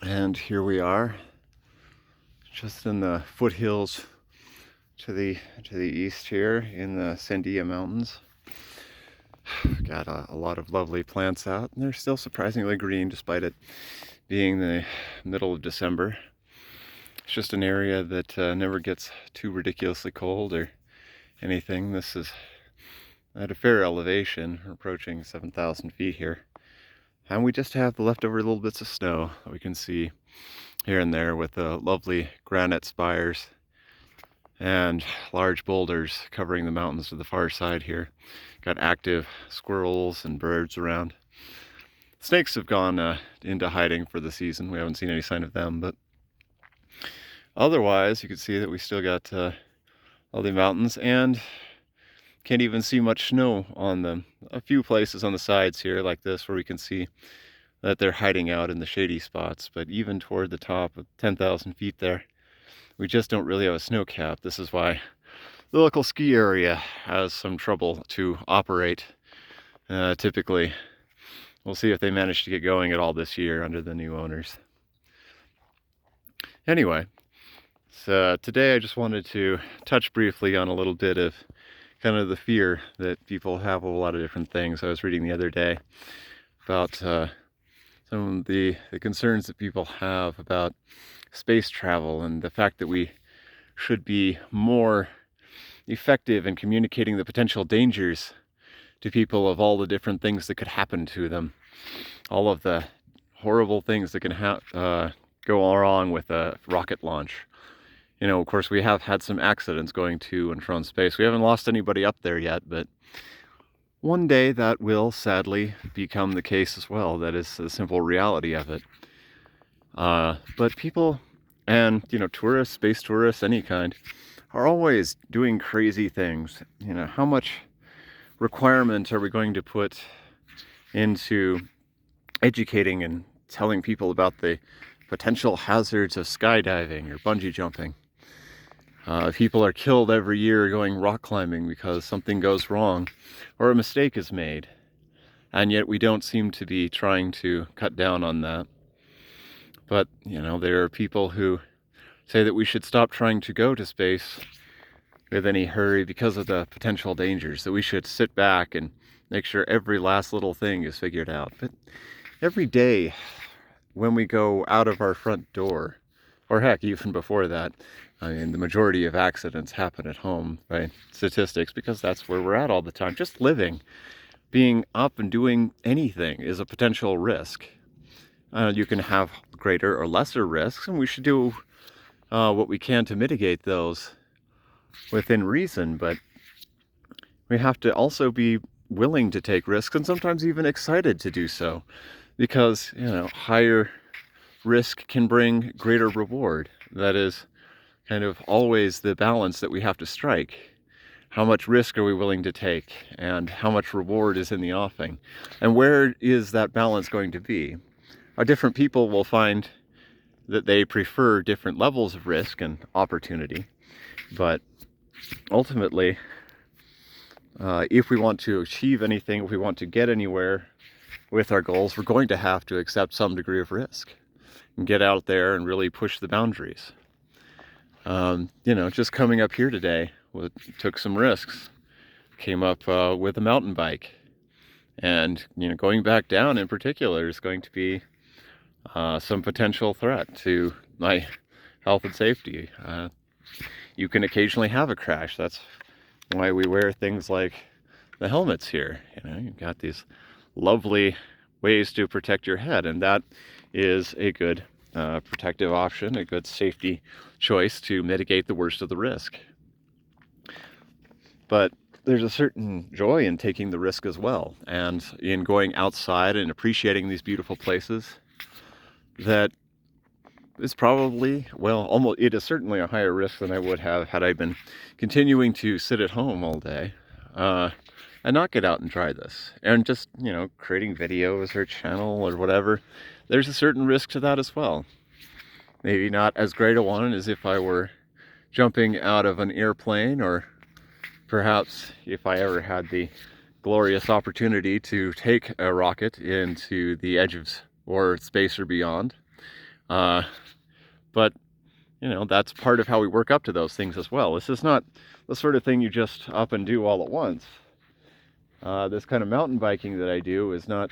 And here we are, just in the foothills to the east here in the Sandia Mountains. Got a lot of lovely plants out, and they're still surprisingly green despite it being the middle of December. It's just an area that never gets too ridiculously cold or anything. This is at a fair elevation, approaching 7,000 feet here. And we just have the leftover little bits of snow that we can see here and there with the lovely granite spires and large boulders covering the mountains to the far side here. Got active squirrels and birds around. Snakes have gone into hiding for the season. We haven't seen any sign of them, but otherwise you can see that we still got all the mountains and can't even see much snow on them. A few places on the sides here like this where we can see that they're hiding out in the shady spots, but even toward the top of 10,000 feet there, we just don't really have a snow cap. This is why the local ski area has some trouble to operate. Typically, we'll see if they manage to get going at all this year under the new owners. Anyway, so today I just wanted to touch briefly on a little bit of kind of the fear that people have of a lot of different things. I was reading the other day about some of the concerns that people have about space travel and the fact that we should be more effective in communicating the potential dangers to people of all the different things that could happen to them, all of the horrible things that can go wrong with a rocket launch. You know, of course, we have had some accidents going to and from space. We haven't lost anybody up there yet, but one day that will sadly become the case as well. That is the simple reality of it. But people and, tourists, space tourists, any kind, are always doing crazy things. How much requirement are we going to put into educating and telling people about the potential hazards of skydiving or bungee jumping? People are killed every year going rock climbing because something goes wrong or a mistake is made. And yet we don't seem to be trying to cut down on that. But, there are people who say that we should stop trying to go to space with any hurry because of the potential dangers, that we should sit back and make sure every last little thing is figured out. But every day when we go out of our front door, or heck, even before that, I mean, the majority of accidents happen at home by statistics because that's where we're at all the time. Just living, being up and doing anything is a potential risk. You can have greater or lesser risks, and we should do what we can to mitigate those within reason, but we have to also be willing to take risks and sometimes even excited to do so because, higher risk can bring greater reward. That is kind of always the balance that we have to strike. How much risk are we willing to take and how much reward is in the offing? And where is that balance going to be? Different people will find that they prefer different levels of risk and opportunity, but ultimately, if we want to achieve anything, if we want to get anywhere with our goals, we're going to have to accept some degree of risk and get out there and really push the boundaries. Just coming up here today, took some risks. Came up with a mountain bike, and going back down in particular is going to be some potential threat to my health and safety. You can occasionally have a crash. That's why we wear things like the helmets here. You've got these lovely ways to protect your head, and that is a good protective option, a good safety choice to mitigate the worst of the risk. But there's a certain joy in taking the risk as well, and in going outside and appreciating these beautiful places that is probably, it is certainly a higher risk than I would have had I been continuing to sit at home all day and not get out and try this. And just, creating videos or channel or whatever, there's a certain risk to that as well. Maybe not as great a one as if I were jumping out of an airplane, or perhaps if I ever had the glorious opportunity to take a rocket into the edge of or space or beyond. But you know, that's part of how we work up to those things as well. This is not the sort of thing you just up and do all at once. This kind of mountain biking that I do is not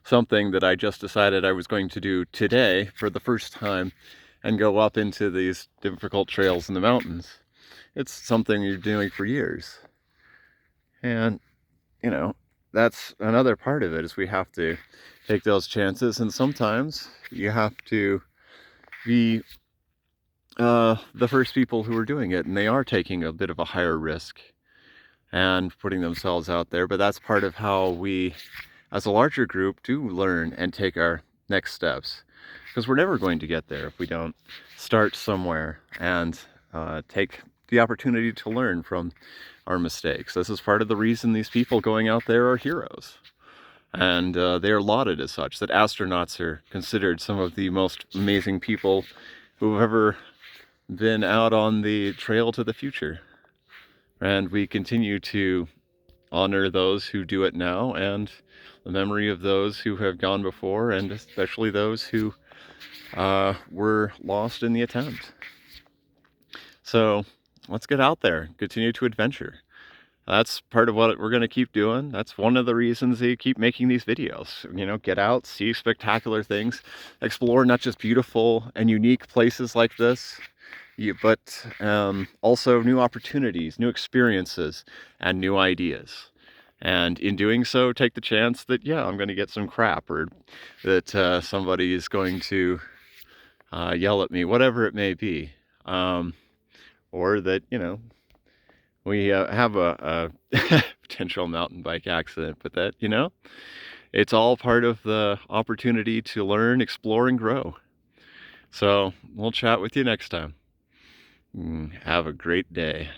something that I just decided I was going to do today for the first time and go up into these difficult trails in the mountains. It's something you're doing for years. And, you know, that's another part of it, is we have to take those chances, and sometimes you have to be the first people who are doing it, and they are taking a bit of a higher risk and putting themselves out there. But that's part of how we, as a larger group, do learn and take our next steps, because we're never going to get there if we don't start somewhere and take the opportunity to learn from our mistakes. This is part of the reason these people going out there are heroes, and they are lauded as such, that astronauts are considered some of the most amazing people who've ever been out on the trail to the future. And we continue to honor those who do it now, and the memory of those who have gone before, and especially those who were lost in the attempt. So let's get out there, continue to adventure. That's part of what we're going to keep doing. That's one of the reasons they keep making these videos. You know, get out, see spectacular things, explore not just beautiful and unique places like this, but also new opportunities, new experiences, and new ideas. And in doing so, take the chance that, yeah, I'm going to get some crap, or that somebody is going to yell at me, whatever it may be. Or that, you know, we have a potential mountain bike accident, but that, you know, it's all part of the opportunity to learn, explore, and grow. So we'll chat with you next time. Have a great day.